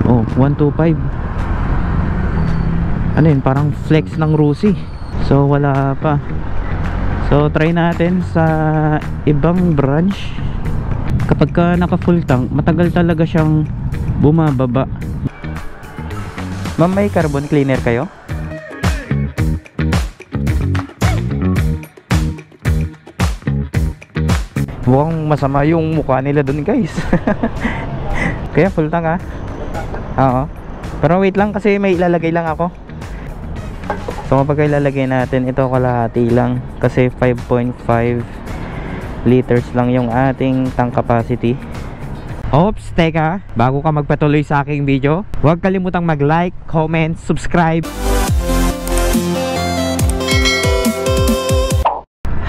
Oh, 125. Ano yun, parang flex ng Rusi. So wala pa. So try natin sa ibang branch. Kapag ka naka full tank, matagal talaga siyang bumababa. Ma'am, may carbon cleaner kayo? Mukhang masama yung mukha nila dun, guys. Kaya full tank, ha? Oo. Pero wait lang kasi may ilalagay lang ako. So kapag ilalagay natin, ito kalahati lang. Kasi 5.5 liters lang yung ating tank capacity. Oops, teka, bago ka magpatuloy sa aking video, huwag kalimutang mag-like, comment, subscribe.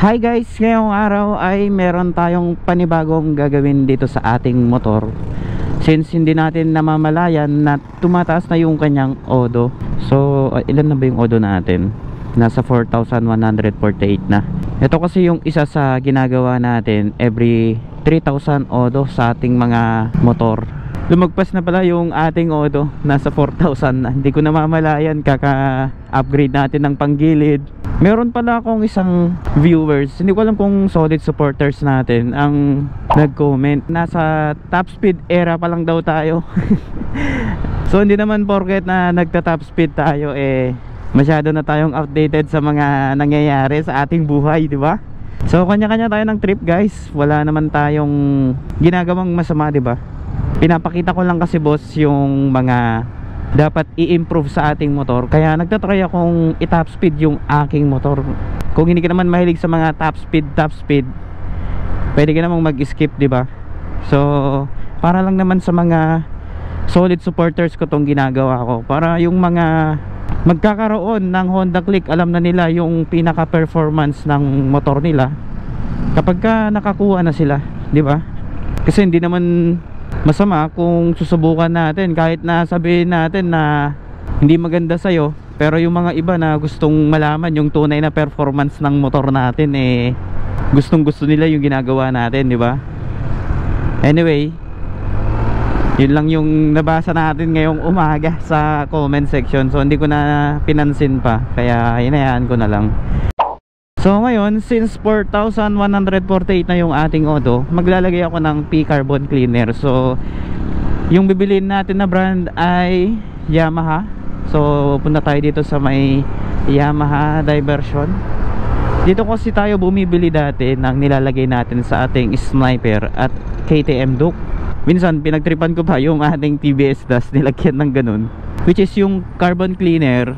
Hi guys, ngayong araw ay meron tayong panibagong gagawin dito sa ating motor. Since hindi natin namamalayan na tumataas na yung kanyang odo. So, ilan na ba yung odo natin? Nasa 4,148 na. Ito kasi yung isa sa ginagawa natin every 3,000 odo sa ating mga motor. Lumagpas na pala yung ating odo, nasa 4,000 na. Hindi ko namamalayan, kaka-upgrade natin ng panggilid. Meron pala akong isang viewers, hindi ko alam kung solid supporters natin, ang nag-comment. Nasa top speed era pa lang daw tayo. So hindi naman porket na nagta-top speed tayo masyado na tayong outdated sa mga nangyayari sa ating buhay, di ba? So kanya-kanya tayo ng trip, guys. Wala naman tayong ginagawang masama, di ba? Pinapakita ko lang kasi, boss, yung mga dapat i-improve sa ating motor. Kaya nagtatry akong i-top speed yung aking motor. Kung hindi ka naman mahilig sa mga top speed, pwede ka namang mag-skip, di ba? So para lang naman sa mga solid supporters ko tong ginagawa ko, para yung mga magkakaroon ng Honda Click, alam na nila yung pinaka performance ng motor nila kapag ka nakakuha na sila, di ba? Kasi hindi naman masama kung susubukan natin, kahit na sabihin natin na hindi maganda sa'yo, pero yung mga iba na gustong malaman yung tunay na performance ng motor natin, gustong gusto nila yung ginagawa natin, di ba? Anyway, yun lang yung nabasa natin ngayong umaga sa comment section. So hindi ko na pinansin pa, kaya hinayaan ko na lang. So ngayon, since 4,148 na yung ating odo, maglalagay ako ng P-Carbon Cleaner. So yung bibiliin natin na brand ay Yamaha. So punta tayo dito sa may Yamaha Diversion. Dito kasi tayo bumibili dati ng nilalagay natin sa ating Sniper at KTM Duke. Minsan pinagtripan ko pa yung ating TBS Dust, nilagyan ng ganun, which is yung carbon cleaner.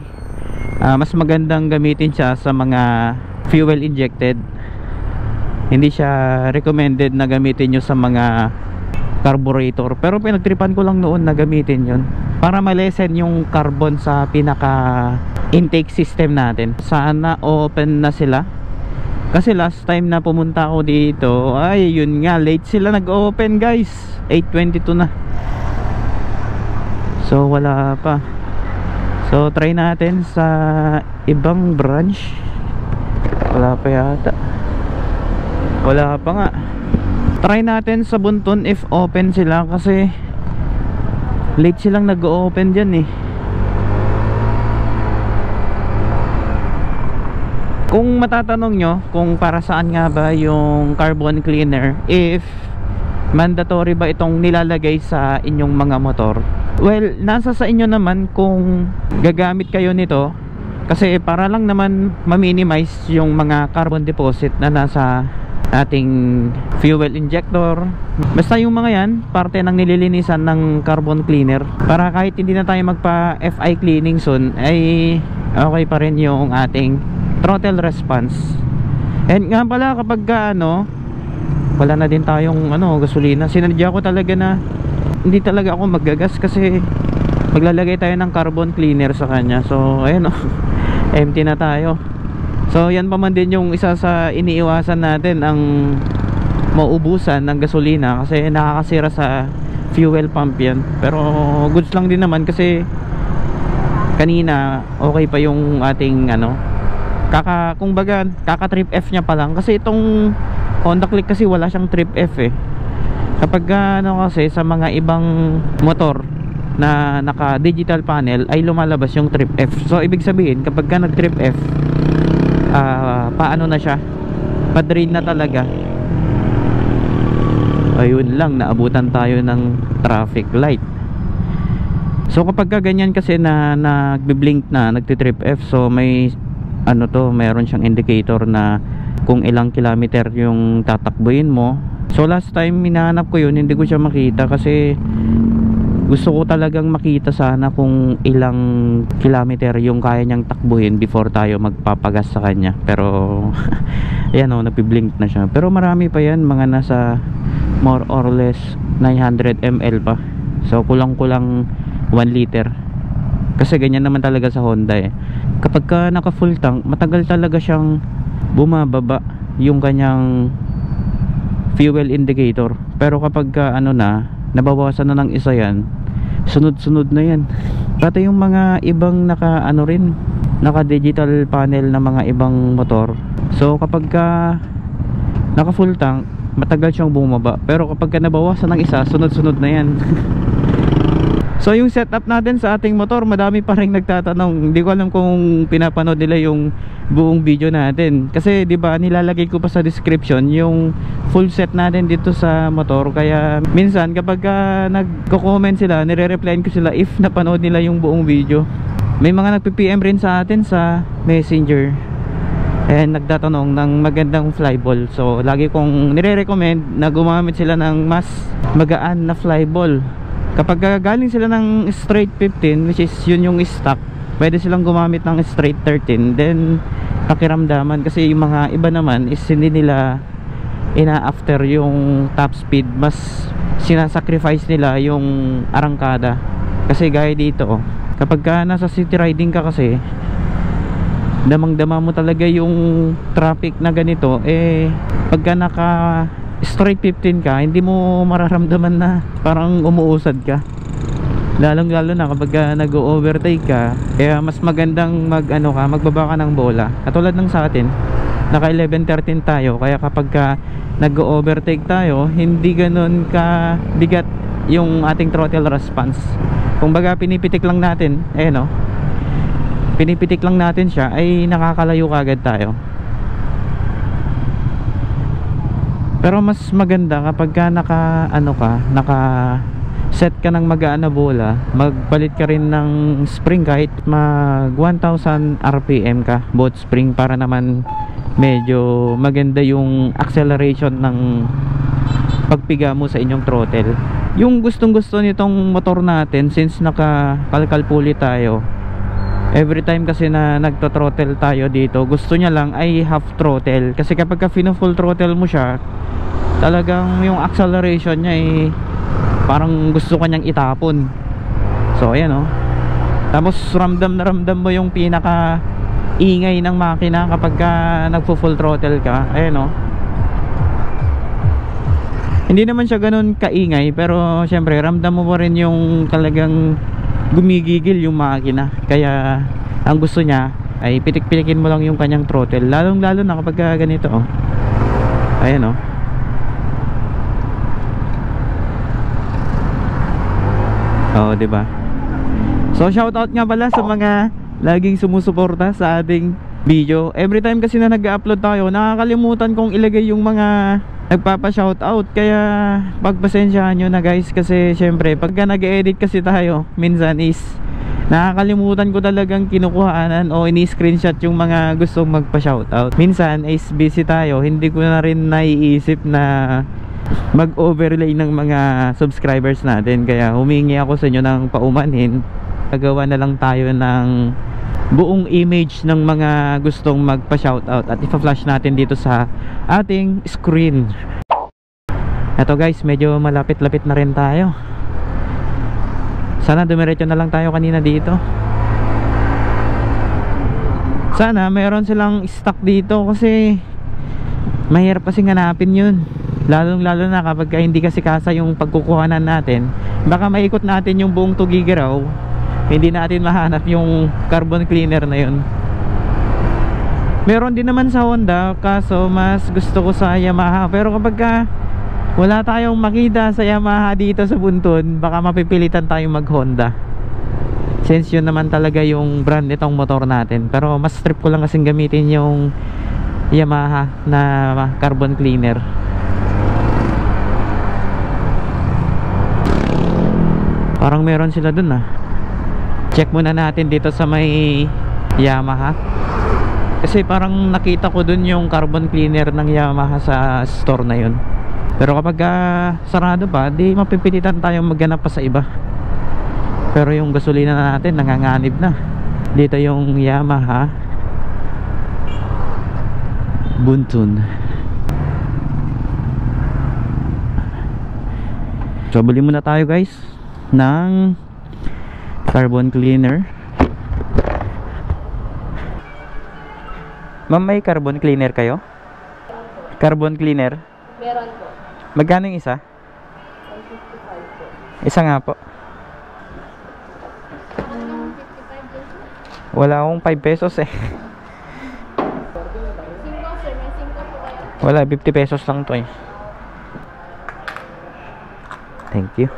Mas magandang gamitin siya sa mga fuel injected. Hindi siya recommended na gamitin nyo sa mga carburetor. Pero pinagtripan ko lang noon na gamitin yun para malesen yung carbon sa pinaka intake system natin. Sana open na sila. Kasi last time na pumunta ako dito, ay yun nga, late sila nag-open, guys. 8:22 na. So wala pa. So try natin sa ibang branch. Wala pa yata. Wala pa nga. Try natin sa Bunton if open sila, kasi late silang nag-open dyan Kung matatanong nyo kung para saan nga ba yung carbon cleaner, if mandatory ba itong nilalagay sa inyong mga motor, well, nasa sa inyo naman kung gagamit kayo nito. Kasi para lang naman ma-minimize yung mga carbon deposit na nasa ating fuel injector. Basta yung mga yan, parte ng nililinisan ng carbon cleaner, para kahit hindi na tayo magpa FI cleaning soon, ay okay pa rin yung ating throttle response. And nga pala, kapag wala na din tayong gasolina, sinadya ko talaga na hindi talaga ako maggagas, kasi maglalagay tayo ng carbon cleaner sa kanya. So ayun, empty na tayo. So yan pa man din yung isa sa iniiwasan natin, ang maubusan ng gasolina, kasi nakakasira sa fuel pump yan. Pero goods lang din naman, kasi kanina okay pa yung ating kumbaga kaka trip F niya pa lang, kasi itong Honda Click kasi wala siyang trip F Kapag kasi sa mga ibang motor na naka digital panel ay lumalabas yung trip F. So ibig sabihin kapag ka nag trip F, paano na siya, pa-drain na talaga. Ayun lang, naabutan tayo ng traffic light. So kapag ka ganyan kasi na nagbi-blink na, nagti-trip F, so may ano to, mayroon siyang indicator na kung ilang kilometer yung tatakbuhin mo. So last time hinahanap ko yun, hindi ko siya makita kasi gusto ko talagang makita sana kung ilang kilometer yung kaya niyang takbuhin before tayo magpapagas sa kanya. Pero ayan o, napiblink na siya. Pero marami pa yan, mga nasa more or less 900 ml pa. So kulang-kulang 1 liter. Kasi ganyan naman talaga sa Honda eh. Kapag ka naka full tank, matagal talaga siyang bumababa yung kanyang fuel indicator. Pero kapag ka ano na, nabawasan na ng isa yan, sunod-sunod na yan. Pati yung mga ibang naka ano rin, naka digital panel na mga ibang motor. So kapag ka naka full tank, matagal siyang bumaba. Pero kapag ka nabawasan ng isa, sunod-sunod na yan. So yung setup natin sa ating motor, madami pa rin nagtatanong. Hindi ko alam kung pinapanood nila yung buong video natin. Kasi 'di ba, nilalagay ko pa sa description yung full set natin dito sa motor. Kaya minsan kapag nagko-comment sila, nire-replyan ko sila if napanood nila yung buong video. May mga nagpi-PM rin sa atin sa Messenger and nagtatanong ng magandang flyball. So lagi kong nire-recommend na gumamit sila ng mas magaan na flyball. Kapag galing sila ng straight 15, which is yun yung stock, pwede silang gumamit ng straight 13. Then pakiramdaman, kasi yung mga iba naman is hindi nila ina-after yung top speed, mas sinasacrifice nila yung arangkada. Kasi gaya dito kapag nasa city riding ka, kasi damang-dama mo talaga yung traffic na ganito. Pagka naka straight 15 ka, hindi mo mararamdaman na parang umuusad ka, lalong-lalo na kapag nag-overtake ka. Kaya mas magandang magbaba ka ng bola. Katulad ng sa atin, naka 11-13 tayo, kaya kapag nag-overtake tayo, hindi ganun ka bigat yung ating throttle response. Kung baga pinipitik lang natin, pinipitik lang natin siya, ay nakakalayo kagad tayo. Pero mas maganda kapag naka set ka ng magaan na bola, magpalit ka rin ng spring kahit mag 1000 RPM ka, both spring, para naman medyo maganda yung acceleration ng pagpiga mo sa inyong throttle. Yung gustong-gusto nitong motor natin, since naka-kalkal pulley tayo, every time kasi na nagto-throttle tayo dito, gusto niya lang ay half throttle. Kasi kapag full throttle mo siya, talagang yung acceleration niya parang gusto kanyang itapon. So ayan tapos ramdam na ramdam mo yung pinaka ingay ng makina kapag nagpo-full throttle ka. Ayan hindi naman siya ganun kaingay, pero syempre ramdam mo pa rin yung talagang gumigigil yung makina. Kaya ang gusto niya ay pitik-pitikin mo lang yung kanyang throttle, lalong-lalo na kapag ganito ayan diba? So shoutout nga pala sa mga laging sumusuporta sa ating video. Every time kasi na nag-upload tayo, nakakalimutan kong ilagay yung mga nagpapa-shoutout. Kaya pagpasensyahan nyo na guys, kasi syempre pagka nag-edit kasi tayo, minsan is nakakalimutan ko talagang kinukuhaanan o ini-screenshot yung mga gustong magpa-shoutout. Minsan is busy tayo, hindi ko na rin naiisip na mag-overlay ng mga subscribers natin. Kaya humingi ako sa inyo ng paumanhin. Gagawa na lang tayo ng buong image ng mga gustong magpa-shoutout at ipa-flash natin dito sa ating screen. Eto guys, medyo malapit-lapit na rin tayo. Sana dumiretso na lang tayo kanina dito. Sana meron silang stock dito, kasi mahirap kasing hanapin yun. Lalong-lalo na kapag hindi kasi kasa yung pagkukuhanan natin. Baka maikot natin yung buong Tugigaraw, hindi natin mahanap yung carbon cleaner na yun. Meron din naman sa Honda, kaso mas gusto ko sa Yamaha. Pero kapag wala tayong makita sa Yamaha dito sa Buntun, baka mapipilitan tayong mag Honda, since yun naman talaga yung brand nitong motor natin. Pero mas trip ko lang kasing gamitin yung Yamaha na carbon cleaner. Parang meron sila dun ah. Check muna natin dito sa may Yamaha, kasi parang nakita ko dun yung carbon cleaner ng Yamaha sa store na yun. Pero kapag sarado pa, di mapipilitan tayong maghanap pa sa iba. Pero yung gasolina natin nanganganib na. Dito yung Yamaha Buntun. So bili muna tayo guys ng carbon cleaner. Ma'am, may carbon cleaner kayo? Carbon cleaner? Meron po. Magkano yung isa? 155 po. Isa nga po. Wala akong 5 pesos eh. 5 sir, may 5 po kayo. Wala, 50 pesos lang to eh. Thank you.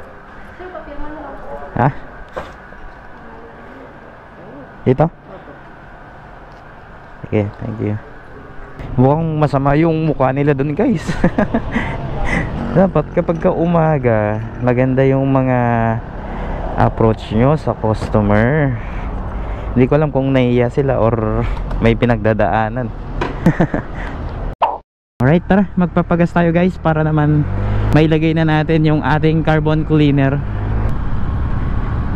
Sir, papirma na lang po. Ha? Dito? Okay, thank you. Mukhang masama yung mukha nila dun guys. Dapat kapag ka umaga, maganda yung mga approach nyo sa customer. Hindi ko alam kung nahiya sila or may pinagdadaanan. Alright, tara, magpapagas tayo guys para naman mailagay na natin yung ating carbon cleaner.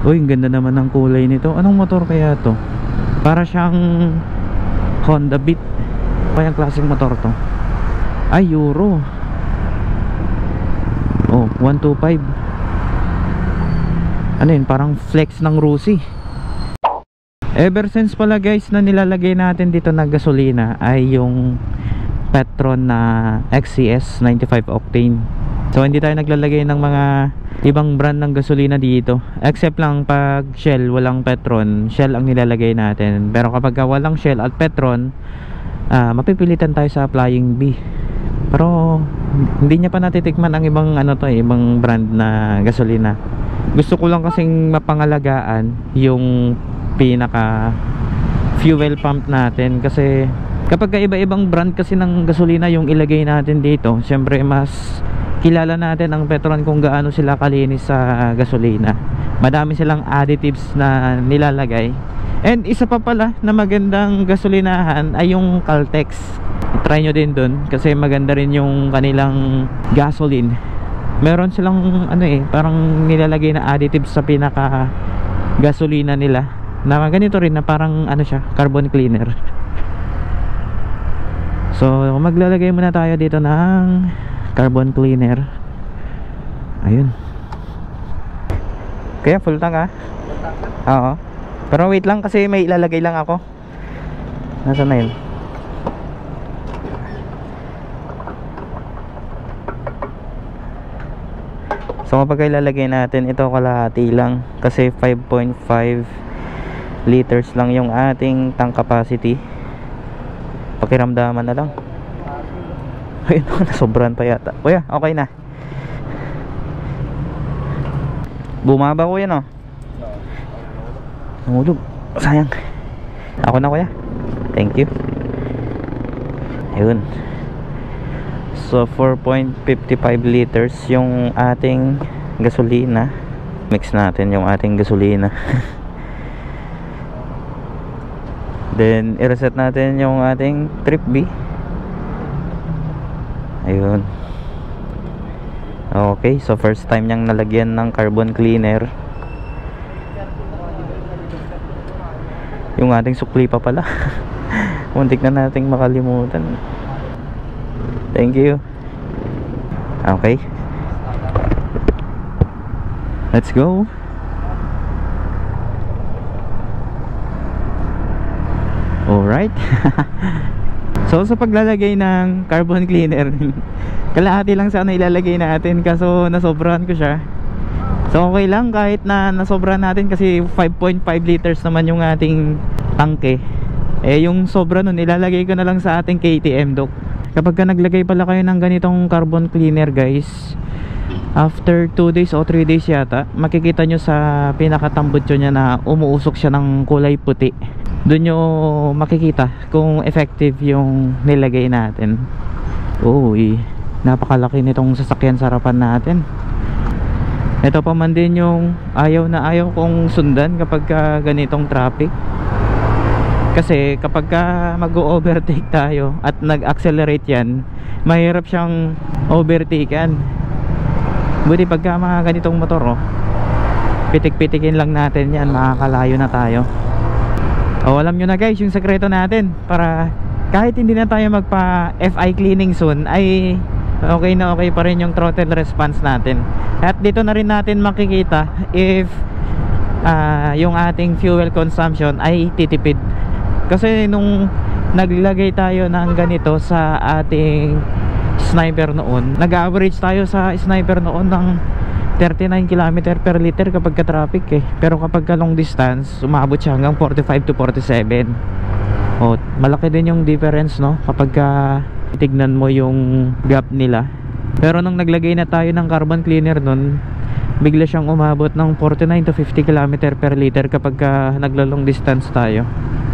Uy, ang ganda naman ng kulay nito. Anong motor kaya to? Para siyang Honda Beat. Kayang klaseng motor to? Ay, Euro. Oh, 125. Ano yun? Parang flex ng Rusi. Ever since pala guys na nilalagay natin dito na gasolina ay yung Petron na XCS 95 octane. So hindi tayo naglalagay ng mga ibang brand ng gasolina dito, except lang pag Shell, walang Petron, Shell ang nilalagay natin. Pero kapag walang Shell at Petron, mapipilitan tayo sa Flying B. Pero hindi niya pa natitikman ang ibang ibang brand na gasolina. Gusto ko lang kasing mapangalagaan yung pinaka fuel pump natin, kasi kapag iba-ibang brand kasi ng gasolina yung ilagay natin dito, syempre mas kilala natin ang Petron kung gaano sila kalinis sa gasolina. Madami silang additives na nilalagay. And isa pa pala na magandang gasolinahan ay yung Caltex. Try nyo din dun kasi maganda rin yung kanilang gasoline. Meron silang parang nilalagay na additives sa pinaka gasolina nila na ganito rin, na parang siya, carbon cleaner. So maglalagay muna tayo dito ng carbon cleaner. Ayun. Kaya full tank ah? Oo. Pero wait lang kasi may ilalagay lang ako. Nasaan na yun? So kapag ilalagay natin, ito kalahati lang kasi 5.5 liters lang yung ating tank capacity. Pakiramdaman na lang. Ayun, nasobran pa yata. Kuya, okay na. Bumaba ko yan, oh. Namulog. Sayang. Ako na, kuya. Thank you. Ayun. So 4.55 liters yung ating gasolina. Mix natin yung ating gasolina. Then i-reset natin yung ating trip B. Ayun. Okay, so first time niyang nalagyan ng carbon cleaner. Yung ating sukli pa pala. Muntik na nating makalimutan. Thank you. Okay, let's go. Alright. So sa paglalagay ng carbon cleaner, kalahati lang sana ilalagay natin, kaso nasobrahan ko siya. So okay lang kahit na nasobrahan natin kasi 5.5 liters naman yung ating tangke. Eh yung sobra nun ilalagay ko na lang sa ating KTM dock. Kapag ka naglagay pala kayo ng ganitong carbon cleaner guys, after 2 days o 3 days yata, makikita nyo sa pinakatambutso niya na umuusok siya ng kulay puti. Doon nyo makikita kung effective yung nilagay natin. Uy, napakalaki nitong sasakyan sa harapan natin. Ito pa man din yung ayaw na ayaw kong sundan kapag ka ganitong traffic. Kasi kapag ka mag-overtake tayo at nag-accelerate yan, mahirap siyang overtaken. Buti pagka mga ganitong motor, oh, pitik-pitikin lang natin yan, makakalayo na tayo. O, alam nyo na guys yung sekreto natin, para kahit hindi na tayo magpa FI cleaning soon, ay okay na okay pa rin yung throttle response natin. At dito na rin natin makikita if yung ating fuel consumption ay titipid. Kasi nung naglagay tayo ng ganito sa ating sniper noon, nag-average tayo sa sniper noon ng 39 km per liter kapag ka-traffic eh. Pero kapag ka-long distance, umabot siya hanggang 45 to 47. O, malaki din yung difference, no? Kapag ka tignan mo yung gap nila. Pero nung naglagay na tayo ng carbon cleaner nun, bigla siyang umabot ng 49 to 50 km per liter kapag ka naglo-long distance tayo.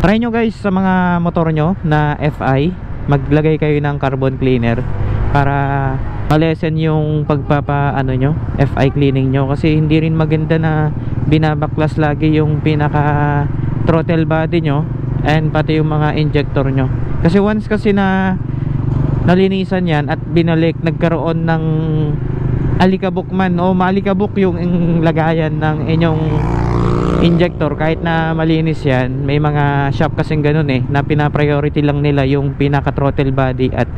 Try nyo guys sa mga motor nyo na FI, maglagay kayo ng carbon cleaner para malesen yung nyo, FI cleaning nyo. Kasi hindi rin maganda na binabaklas lagi yung pinaka throttle body nyo and pati yung mga injector nyo. Kasi once kasi na nalinisan yan at binalik, nagkaroon ng alikabok man o maalikabok yung lagayan ng inyong injector, kahit na malinis yan, may mga shop kasing ganun eh, na pina-priority lang nila yung pinaka throttle body at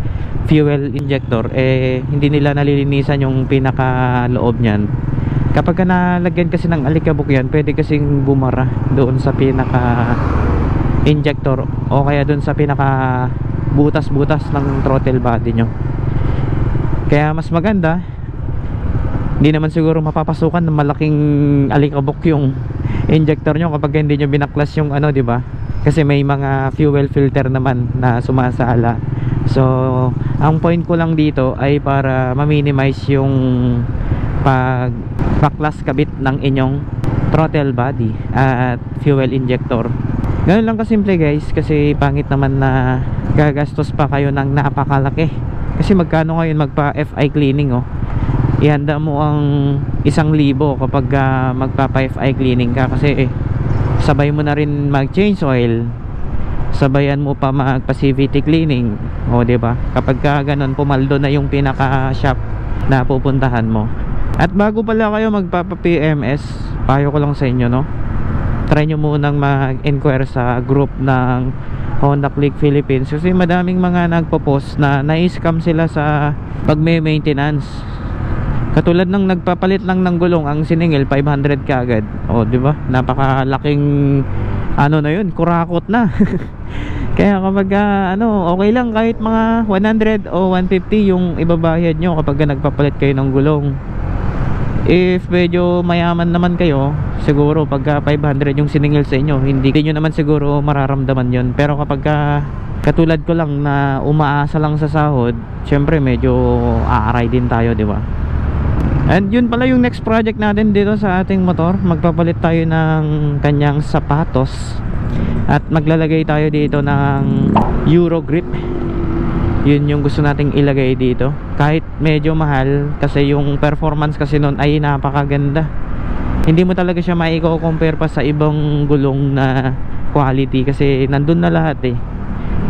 fuel injector, eh hindi nila nalilinisan yung pinaka loob nyan. Kapag nalagyan kasi ng alikabok yan, pwede kasing bumara doon sa pinaka injector o kaya doon sa pinaka butas-butas ng throttle body nyo. Kaya mas maganda, hindi naman siguro mapapasukan ng malaking alikabok yung injector nyo kapag hindi nyo binaklas yung di ba? Kasi may mga fuel filter naman na sumasala. So ang point ko lang dito ay para ma-minimize yung pag-baklas kabit ng inyong throttle body at fuel injector. Ganun lang kasimple guys, kasi pangit naman na gagastos pa kayo ng napakalaki. Kasi magkano ngayon magpa FI cleaning, oh? Ihanda mo ang 1,000 kapag magpapa FI cleaning ka, kasi sabay mo na rin mag change oil, sabayan mo pa magpa CVT cleaning, o diba? Kapag ganun, pumaldo na yung pinaka shop na pupuntahan mo. At bago pala kayo magpapa PMS, payo ko lang sa inyo, no, try nyo munang mag-inquire sa group ng Honda Click Philippines, kasi madaming mga nagpo-post na na-scam sila sa pagme-maintenance. Katulad ng nagpapalit lang ng gulong, ang siningil 500 kaagad. O, di ba? Napakalaking na yun, kurakot na. Kaya kapag okay lang kahit mga 100 o 150 yung ibabayad nyo kapag nagpapalit kayo ng gulong. If medyo mayaman naman kayo, siguro pagka 500 yung siningil sa inyo, hindi nyo naman siguro mararamdaman yun. Pero kapag katulad ko lang na umaasa lang sa sahod, syempre medyo aaray din tayo, di ba? And yun pala yung next project natin dito sa ating motor. Magpapalit tayo ng kanyang sapatos at maglalagay tayo dito ng Euro grip. Yun yung gusto nating ilagay dito. Kahit medyo mahal, kasi yung performance kasi nun ay napakaganda. Hindi mo talaga siya maiko-compare pa sa ibang gulong na quality, kasi nandun na lahat eh.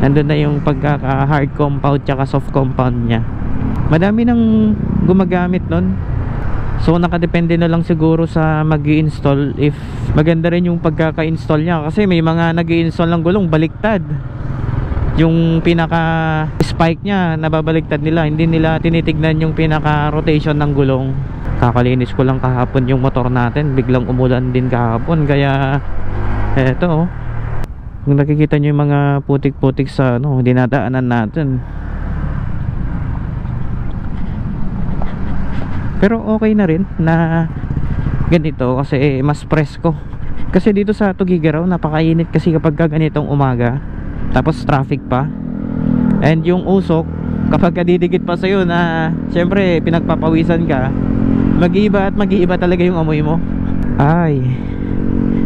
Nandun na yung pagkaka hard compound tsaka soft compound nya. Madami nang gumagamit nun. So nakadepende na lang siguro sa mag-i-install if maganda rin yung pagkaka-install niya, kasi may mga nag-i-install ng gulong baliktad. Yung pinaka spike niya nababaliktad nila, hindi nila tinitignan yung pinaka rotation ng gulong. Kakalinis ko lang kahapon yung motor natin, biglang umulan din kahapon, kaya eto, kung nakikita nyo yung mga putik-putik sa dinadaanan natin. Pero okay na rin na ganito, kasi mas presko. Kasi dito sa Tugigaraw napakainit kasi kapag ganitong umaga, tapos traffic pa, and yung usok kapag kadidikit pa sa'yo na syempre pinagpapawisan ka, mag-iiba at mag-iiba talaga yung amoy mo. Ay,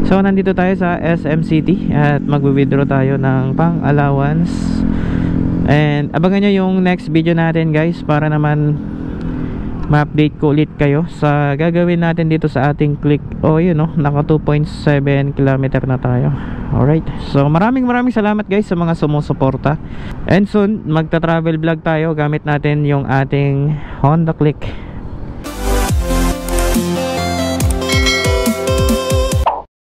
so nandito tayo sa SM City at magwi-withdraw tayo ng pang allowance. And abangan nyo yung next video natin guys, para naman ma-update ko ulit kayo sa gagawin natin dito sa ating click. O yun, no, naka 2.7 km na tayo. Alright, so maraming salamat guys sa mga sumusuporta. And soon magta-travel vlog tayo gamit natin yung ating Honda Click.